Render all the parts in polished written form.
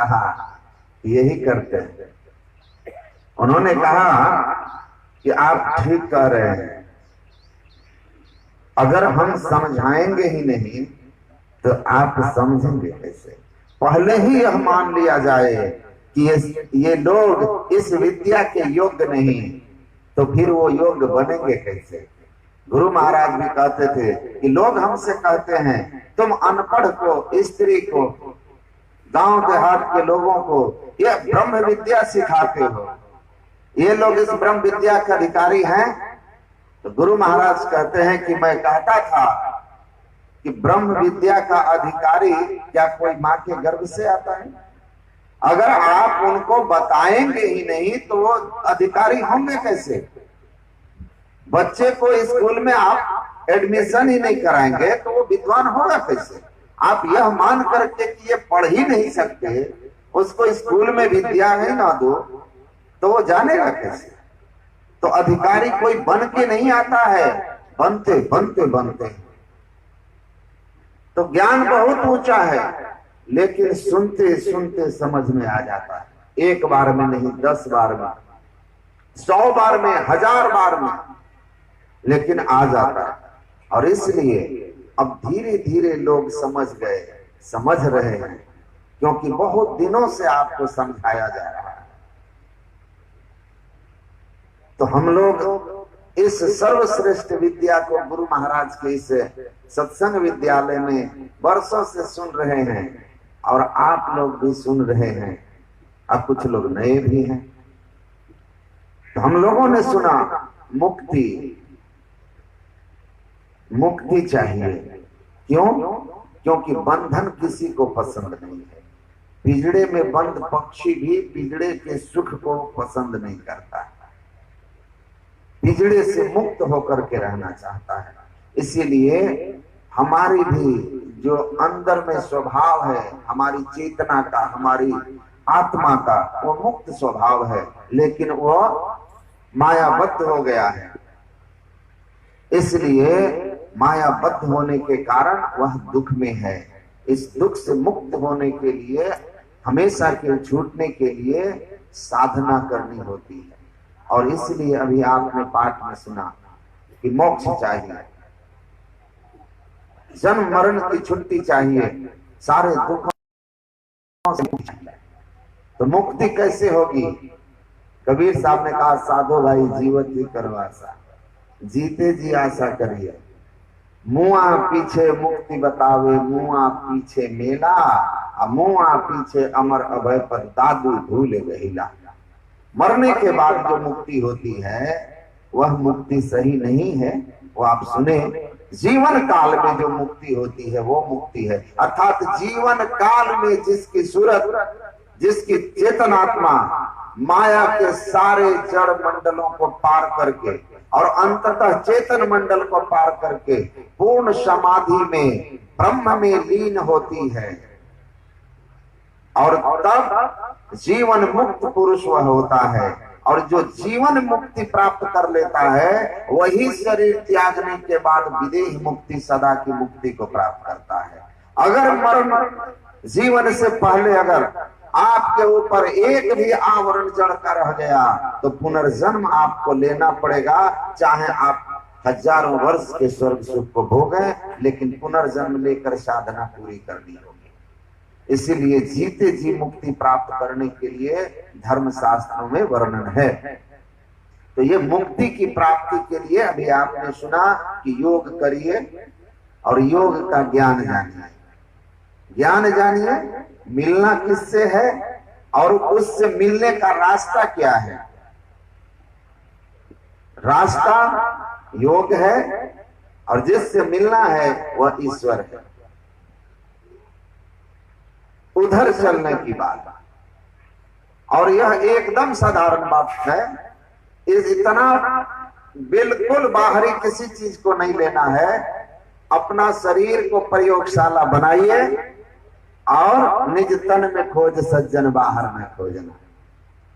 कहा यही करते हैं। उन्होंने कहा कि आप ठीक कह रहे हैं, अगर हम समझाएंगे ही नहीं तो आप समझेंगे कैसे? पहले ही यह मान लिया जाए कि ये लोग इस विद्या के योग्य नहीं, तो फिर वो योग्य बनेंगे कैसे? गुरु महाराज भी कहते थे कि लोग हमसे कहते हैं तुम अनपढ़ को, स्त्री को, गांव देहात के लोगों को ये ब्रह्म विद्या सिखाते हो, ये लोग इस ब्रह्म विद्या के अधिकारी हैं। तो गुरु महाराज कहते हैं कि मैं कहता था कि ब्रह्म विद्या का अधिकारी क्या कोई माँ के गर्भ से आता है? अगर आप उनको बताएंगे ही नहीं तो वो अधिकारी होंगे कैसे? बच्चे को स्कूल में आप एडमिशन ही नहीं कराएंगे तो वो विद्वान होगा कैसे? आप यह मान करके कि ये पढ़ ही नहीं सकते, उसको स्कूल में विद्या ही ना दो तो वो जानेगा कैसे? तो अधिकारी कोई बन के नहीं आता है, बनते बनते बनते। तो ज्ञान बहुत ऊंचा है, लेकिन सुनते सुनते समझ में आ जाता है। एक बार में नहीं, 10 बार में, 100 बार में, 1000 बार में, लेकिन आ जाता है। और इसलिए अब धीरे धीरे लोग समझ गए, समझ रहे हैं, क्योंकि बहुत दिनों से आपको समझाया जा रहा है। तो हम लोग इस सर्वश्रेष्ठ विद्या को गुरु महाराज के इस सत्संग विद्यालय में वर्षों से सुन रहे हैं, और आप लोग भी सुन रहे हैं। अब कुछ लोग नए भी हैं। तो हम लोगों ने सुना मुक्ति, मुक्ति चाहिए। क्यों? क्योंकि बंधन किसी को पसंद नहीं है। पिंजड़े में बंद पक्षी भी पिंजड़े के सुख को पसंद नहीं करता है, पिंजड़े से मुक्त होकर के रहना चाहता है। इसीलिए हमारी भी जो अंदर में स्वभाव है, हमारी चेतना का, हमारी आत्मा का, वो मुक्त स्वभाव है, लेकिन वो मायाबद्ध हो गया है। इसलिए मायाबद्ध होने के कारण वह दुख में है। इस दुख से मुक्त होने के लिए, हमेशा के छूटने के लिए साधना करनी होती है। और इसलिए अभी आपने पाठ में सुना कि मोक्ष चाहिए, जन्म मरण की छुट्टी चाहिए, सारे दुखों से मुक्ति चाहिए। तो मुक्ति कैसे होगी? कबीर साहब ने कहा, साधो भाई जीवत ही करवासा, जीते जी आशा करिए, मुआ पीछे मुक्ति बतावे, मुआ पीछे मेला, मुआ पीछे अमर अभय पर दादू भूले गहिला। मरने के बाद जो मुक्ति होती है वह मुक्ति सही नहीं है, वो आप सुने। जीवन काल में जो मुक्ति होती है वो मुक्ति है। अर्थात जीवन काल में जिसकी सूरत, जिसकी चेतनात्मा माया के सारे जड़ मंडलों को पार करके और अंततः चेतन मंडल को पार करके पूर्ण समाधि में ब्रह्म में लीन होती है, और तब जीवन मुक्त पुरुष वह होता है। और जो जीवन मुक्ति प्राप्त कर लेता है वही शरीर त्यागने के बाद विदेह मुक्ति, सदा की मुक्ति को प्राप्त करता है। अगर मरण जीवन से पहले अगर आपके ऊपर एक भी आवरण जड़ का रह गया तो पुनर्जन्म आपको लेना पड़ेगा, चाहे आप हजारों वर्ष के स्वर्ग सुख को भोगें, लेकिन पुनर्जन्म लेकर साधना पूरी करनी होगी। इसीलिए जीते जी मुक्ति प्राप्त करने के लिए धर्म शास्त्रों में वर्णन है। तो ये मुक्ति की प्राप्ति के लिए अभी आपने सुना कि योग करिए और योग का ज्ञान जानिए। ज्ञान जानिए, मिलना किससे है और उससे मिलने का रास्ता क्या है। रास्ता योग है और जिससे मिलना है वह ईश्वर है। उधर चलने की बात, और यह एकदम साधारण बात है। इस इतना बिल्कुल बाहरी किसी चीज को नहीं लेना है। अपना शरीर को प्रयोगशाला बनाइए और निज तन में खोज सज्जन बाहर में खोजना।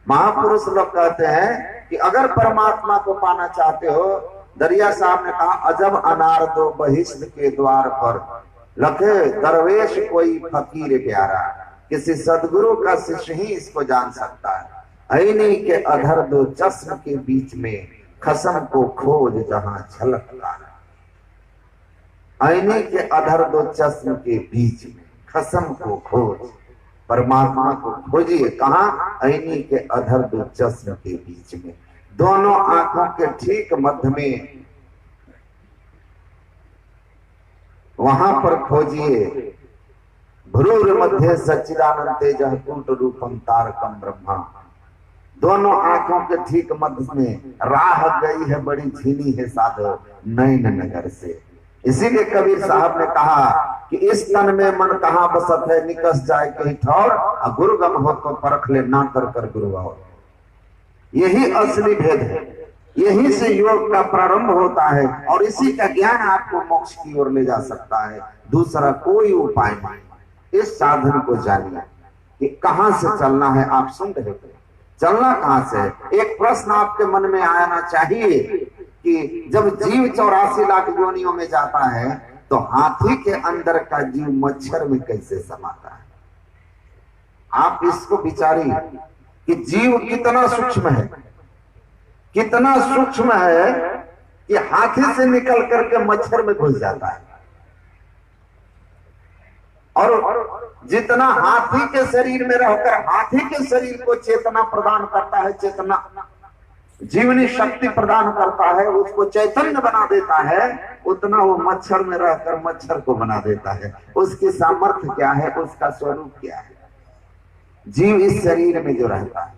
महापुरुष लोग कहते हैं कि अगर परमात्मा को पाना चाहते हो, दरिया साहब ने कहा, अजब अनार दो बहिष्ठ के द्वार पर, लखे दरवेश कोई फकीर प्यारा। किसी सदगुरु का शिष्य ही इसको जान सकता है। आईने के अधर दो चश्म के बीच में खसम को खोज जहां झलकता है। आईने के अधर दो चश्म के बीच में खसम को खोज, परमात्मा को खोजिए कहां? आईने के अधर दो चश्म के बीच में, दोनों आंखों के ठीक मध्य में, वहां पर खोजिए। भ्रूर मध्य सच्चिदानंद तेजः कूट रूपम तारकम ब्रह्मा, दोनों आंखों के ठीक मध्य में राह गई है बड़ी झीनी है साधो नैन नगर से। इसीलिए कबीर साहब ने कहा कि इस तन में मन कहाँ बसत है, निकस जाए कहीं ठौर, गुरुगम हो तो परख ले ना कर कर गुरु और। यही असली भेद है, यही से योग का प्रारंभ होता है और इसी का ज्ञान आपको मोक्ष की ओर ले जा सकता है। दूसरा कोई उपाय नहीं। इस साधन को जानिए कि कहां से चलना है। आप सुन रहे थे, चलना कहां से है? एक प्रश्न आपके मन में आना चाहिए कि जब जीव 84 लाख योनियों में जाता है तो हाथी के अंदर का जीव मच्छर में कैसे समाता है? आप इसको विचारिए कि जीव कितना सूक्ष्म है, कितना सूक्ष्म है कि हाथी से निकल करके मच्छर में घुस जाता है। और जितना हाथी के शरीर में रहकर हाथी के शरीर को चेतना प्रदान करता है, चेतना जीवनी शक्ति प्रदान करता है, उसको चैतन्य बना देता है, उतना वो मच्छर में रहकर मच्छर को बना देता है। उसकी सामर्थ्य क्या है, उसका स्वरूप क्या है? जीव इस शरीर में जो रहता है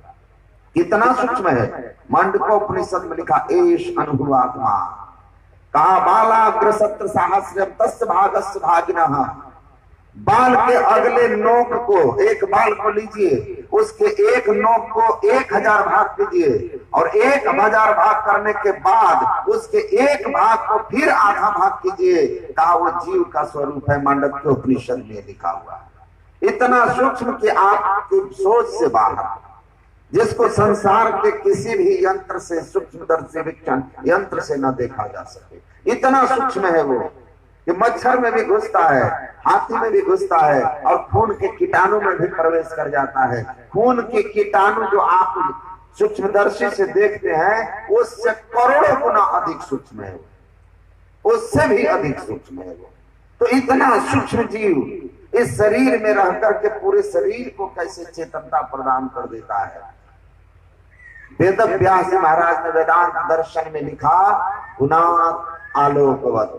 कितना सूक्ष्म है। मांडुक्योपनिषद में लिखा एष अनुभवात्मा, कहा बालाग्र सत्र सहस्रम तस्य भागस्य भागिनः। बाल के अगले नोक को, एक बाल को लीजिए, उसके एक नोक को 1000 भाग कीजिए और 1000 भाग करने के बाद उसके एक भाग को फिर आधा भाग कीजिए, कहा वो जीव का स्वरूप है। मांडुक्योपनिषद में लिखा हुआ है। इतना सूक्ष्म कि आपकी सोच से बाहर, जिसको संसार के किसी भी यंत्र से, सूक्ष्मदर्शी विज्ञान यंत्र से न देखा जा सके, इतना सूक्ष्म है वो कि मच्छर में भी घुसता है, हाथी में भी घुसता है और खून के कीटाणु में भी प्रवेश कर जाता है। खून के कीटाणु जो आप सूक्ष्मदर्शी से देखते हैं उससे करोड़ों गुना अधिक सूक्ष्म है, उससे भी अधिक सूक्ष्म है वो। तो इतना सूक्ष्म जीव इस शरीर में रह करके पूरे शरीर को कैसे चेतनता प्रदान कर देता है। वेद व्यास महाराज ने वेदांत दर्शन में लिखा गुणात् आलोकवत्।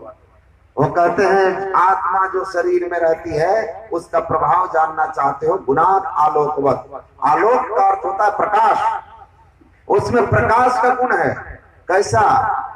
वो कहते हैं आत्मा जो शरीर में रहती है उसका प्रभाव जानना चाहते हो, गुणात् आलोकवत्। आलोक का अर्थ होता है प्रकाश, उसमें प्रकाश का गुण है। कैसा?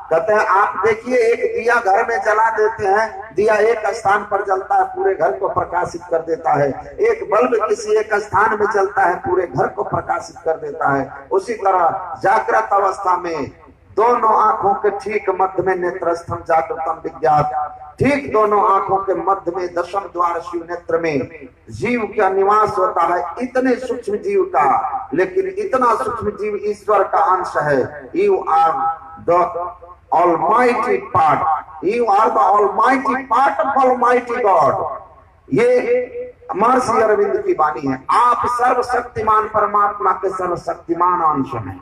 कहते हैं आप देखिए एक दिया घर में जला देते हैं, दिया एक स्थान पर जलता है पूरे घर को प्रकाशित कर देता है। एक बल्ब किसी एक स्थान में जलता है पूरे घर को प्रकाशित कर देता है। उसी तरह जागृत अवस्था में दोनों आंखों के ठीक मध्य में नेत्रस्थम जागृतम विज्ञात, ठीक दोनों आंखों के मध्य में दशम द्वार शिव नेत्र में जीव का निवास होता है। इतने सूक्ष्म जीव का, लेकिन इतना सूक्ष्म जीव ईश्वर का अंश है। You are the almighty part, you are the almighty part of almighty god. ये महर्षि अरविंद की वाणी है। आप सर्वशक्तिमान परमात्मा के सर्वशक्तिमान अंश हैं,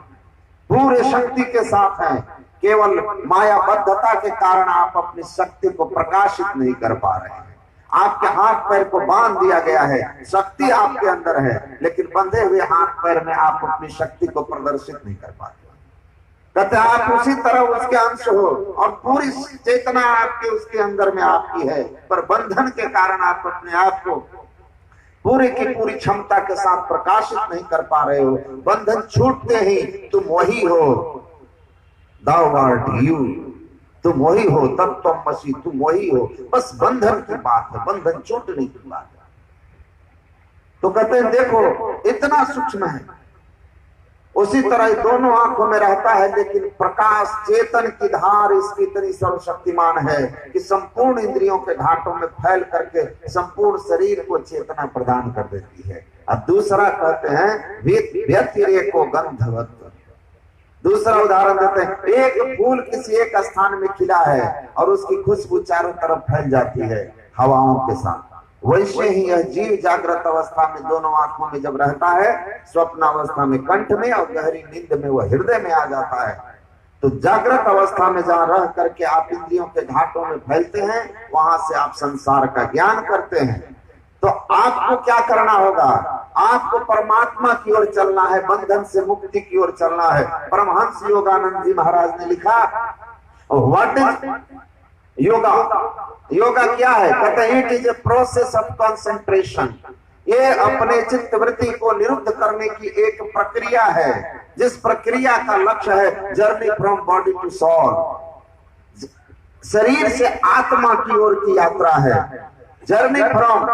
पूरे शक्ति के साथ हैं। केवल मायाबद्धता के कारण आप अपनी शक्ति को प्रकाशित नहीं कर पा रहे हैं। आपके हाथ पैर को बांध दिया गया है, शक्ति आपके अंदर है, लेकिन बंधे हुए हाथ पैर में आप अपनी शक्ति को प्रदर्शित नहीं कर पाते। कहते आप उसी तरह उसके अंश हो और पूरी चेतना आपके उसके अंदर में आपकी है, पर बंधन के कारण आप अपने आप को पूरी की पूरी क्षमता के साथ प्रकाशित नहीं कर पा रहे हो। बंधन छूटते ही तुम वही हो, Thou art you, तुम वही हो, तत्त्वमसि, तुम वही हो। बस बंधन की बात है, बंधन छूटने की बात है। तो कहते हैं देखो इतना सूक्ष्म है। उसी तरह दोनों आंखों में रहता है, लेकिन प्रकाश चेतन की धार इसकी इतनी सर्वशक्तिमान है कि संपूर्ण इंद्रियों के घाटों में फैल करके संपूर्ण शरीर को चेतना प्रदान कर देती है। अब दूसरा कहते हैं व्यतिरेको गंधवत्। दूसरा उदाहरण देते हैं, एक फूल किसी एक स्थान में खिला है और उसकी खुशबू चारों तरफ फैल जाती है हवाओं के साथ। वैसे ही यह जीव जागृत अवस्था में दोनों आंखों में जब रहता है, स्वप्न अवस्था में कंठ में और गहरी नींद में वह हृदय में आ जाता है। तो जागृत अवस्था में जहां रह करके आप इंद्रियों के घाटों में फैलते हैं, वहां से आप संसार का ज्ञान करते हैं। तो आपको क्या करना होगा? आपको परमात्मा की ओर चलना है, बंधन से मुक्ति की ओर चलना है। परमहंस योगानंद जी महाराज ने लिखा, व्हाट इज योगा? योगा क्या है? कहते हैं it is a process of concentration. ये अपने चित्त वृत्ति को निरुद्ध करने की एक प्रक्रिया है, जिस प्रक्रिया का लक्ष्य है journey from body to soul. शरीर से आत्मा की ओर की यात्रा है। Journey from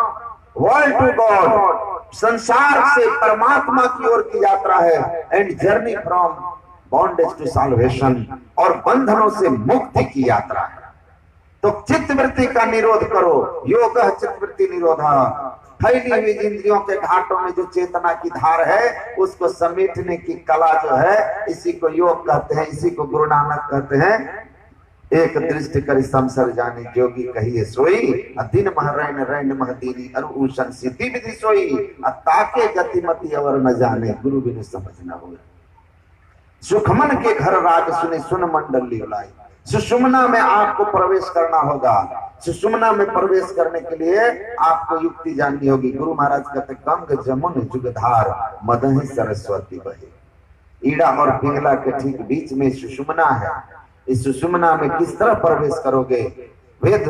world to god, संसार से परमात्मा की ओर की यात्रा है। And journey from bondage to salvation, और बंधनों से मुक्ति की यात्रा है। तो चित्तवृत्ति का निरोध करो। योग चित्तवृत्ति निरोध। फैली हुई इंद्रियों के घाटों में जो चेतना की धार है, उसको समेटने की कला जो है, इसी को योग कहते हैं, इसी को गुरु नानक कहते हैं। एक दृष्टि करी संसर जाने जोगी कहिए सोई, दिन मह रैन रैन मह दीनी अरुषण सिद्धि विधि सोई, ताके गतिमति अवर न जाने गुरु बिनु समझ न होए। सुखमन के घर राग सुने सुन मंडल लिवलाई। सुषुम्ना में आपको प्रवेश करना होगा। सुषुम्ना में प्रवेश करने के लिए आपको युक्ति जाननी होगी। गुरु महाराज कहते गंग जमुन जुगधार मदहि सरस्वती बहे। ईड़ा और पिंगला के ठीक बीच में सुषुम्ना है। इस सुषुम्ना में किस तरह प्रवेश करोगे? वेद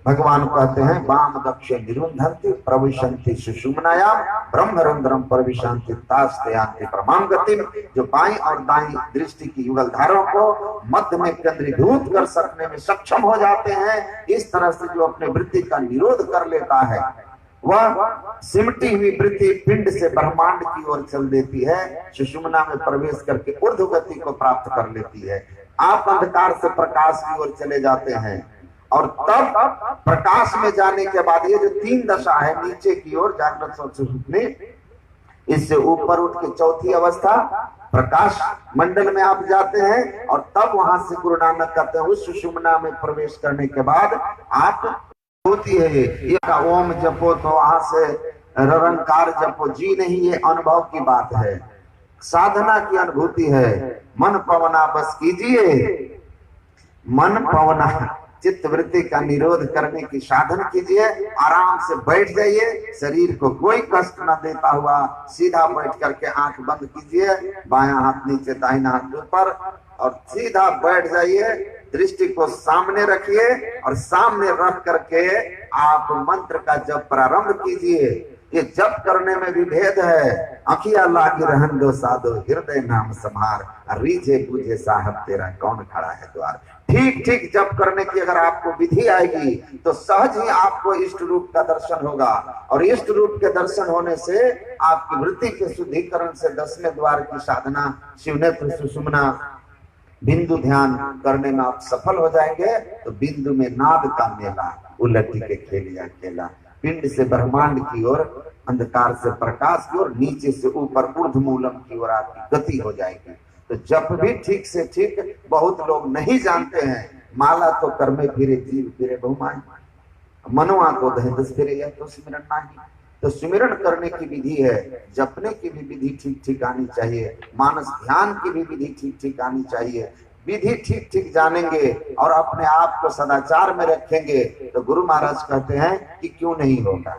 भगवान कहते हैं वाम दक्ष निरुंधन्ति प्रविशन्ति सुषुम्नायाम ब्रह्मरंध्रम प्रविशन्ति तास्ते परमाम गतिम। जो बाईं और दाईं दृष्टि की युगल धारों को मध्य में केंद्रीभूत कर सकने में सक्षम हो जाते हैं, इस तरह से जो अपने वृत्ति का निरोध कर लेता है, वह सिमटी हुई वृत्ति पिंड से ब्रह्मांड की ओर चल देती है। सुषुम्ना में प्रवेश करके ऊर्ध्व गति को प्राप्त कर लेती है। आप अंधकार से प्रकाश की ओर चले जाते हैं, और तब प्रकाश में जाने के बाद ये जो तीन दशा है, नीचे की ओर जागृत सुषुप्ति, इससे ऊपर उठ के चौथी अवस्था प्रकाश मंडल में आप जाते हैं, और तब वहां से गुरु नानक कहते हैं उस सुषुम्ना में प्रवेश करने के बाद आप होती है ये ओम जपो, तो वहां से ररंकार जपो। जी नहीं, ये अनुभव की बात है, साधना की अनुभूति है। मन पवना बस कीजिए, मन पवना चित्त वृत्ति का निरोध करने की साधन कीजिए। आराम से बैठ जाइए, शरीर को कोई कष्ट न देता हुआ सीधा बैठ करके आंख बंद कीजिए, बायां हाथ नीचे दाहिना हाथ ऊपर, और सीधा बैठ जाइए। दृष्टि को सामने रखिए और सामने रख करके आप मंत्र का जप प्रारंभ कीजिए। ये जप करने में भी भेद है। अखिया लागी रहन दो साधो हृदय नाम संहार, रीझे बूझे साहब तेरा कौन खड़ा है द्वार। ठीक ठीक जप करने की अगर आपको विधि आएगी तो सहज ही आपको इष्ट रूप का दर्शन होगा, और इष्ट रूप के दर्शन होने से आपकी वृत्ति के शुद्धिकरण से 10वें द्वार की साधना शिवनेत्र सुषुम्ना बिंदु ध्यान करने में आप सफल हो जाएंगे। तो बिंदु में नाद का मेला, उलटी के खेलिया खेला। पिंड से ब्रह्मांड की ओर, अंधकार से प्रकाश की ओर, नीचे से ऊपर ऊर्ध्वमूलम की ओर आपकी गति हो जाएगी। तो जप भी ठीक से ठीक बहुत लोग नहीं जानते हैं। माला तो कर्मे फिरे जीव फिरे बहुमाई, मनुआ को दस फिरे यह तो सिमरन नहीं। तो सिमरन करने की विधि है, जपने की भी विधि ठीक ठीक आनी चाहिए, मानस ध्यान की भी विधि ठीक ठीक आनी चाहिए। विधि ठीक ठीक जानेंगे और अपने आप को सदाचार में रखेंगे तो गुरु महाराज कहते हैं कि क्यों नहीं होगा,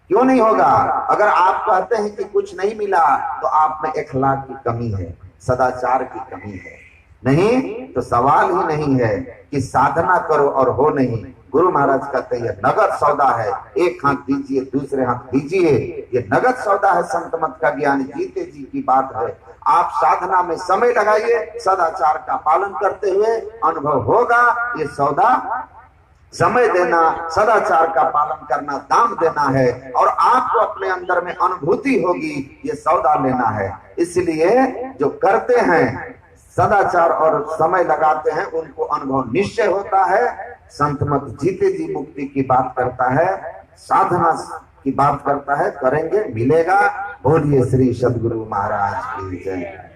क्यों नहीं होगा। अगर आप कहते हैं कि कुछ नहीं मिला तो आप में अखलाक की कमी है, सदाचार की कमी है। नहीं तो सवाल ही नहीं है कि साधना करो और हो नहीं। गुरु महाराज कहते हैं नगद सौदा है, एक हाथ दीजिए दूसरे हाथ दीजिए। ये नगद सौदा है, संत मत का ज्ञान जीते जी की बात है। आप साधना में समय लगाइए, सदाचार का पालन करते हुए अनुभव होगा। ये सौदा समय देना, सदाचार का पालन करना, दाम देना है, और आपको अपने अंदर में अनुभूति होगी, ये सौदा लेना है। इसलिए जो करते हैं सदाचार और समय लगाते हैं उनको अनुभव निश्चय होता है। संत मत जीते जी मुक्ति की बात करता है, साधना की बात करता है, करेंगे मिलेगा। बोलिए श्री सद्गुरु महाराज की जय।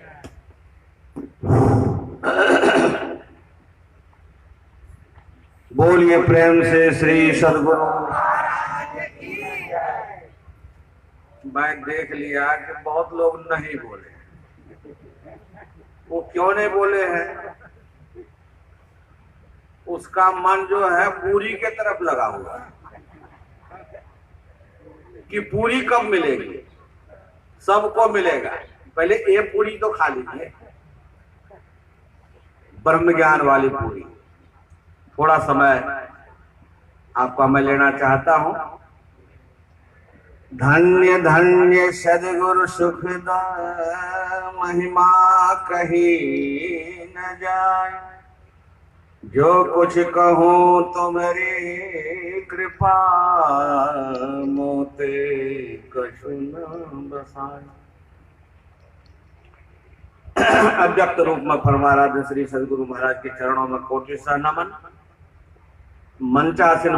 बोलिए प्रेम से श्री सद्गुरु महाराज की मैं देख लिया कि बहुत लोग नहीं बोले। वो क्यों नहीं बोले हैं? उसका मन जो है पूरी के तरफ लगा हुआ है कि पूरी कब मिलेगी, सबको मिलेगा, पहले ये पूरी तो खा लीजिए, ब्रह्म ज्ञान वाली पूरी। थोड़ा समय आपका मैं लेना चाहता हूं। धन्य धन्य सद्गुरु सुखदा महिमा कही न जाए, जो कुछ कहूँ तुम्हारी कृपा मोते कछु न बसाए। अव्यक्त रूप में फरमाराध्य श्री सद्गुरु महाराज के चरणों में कोटि सा नमन। मंचासीन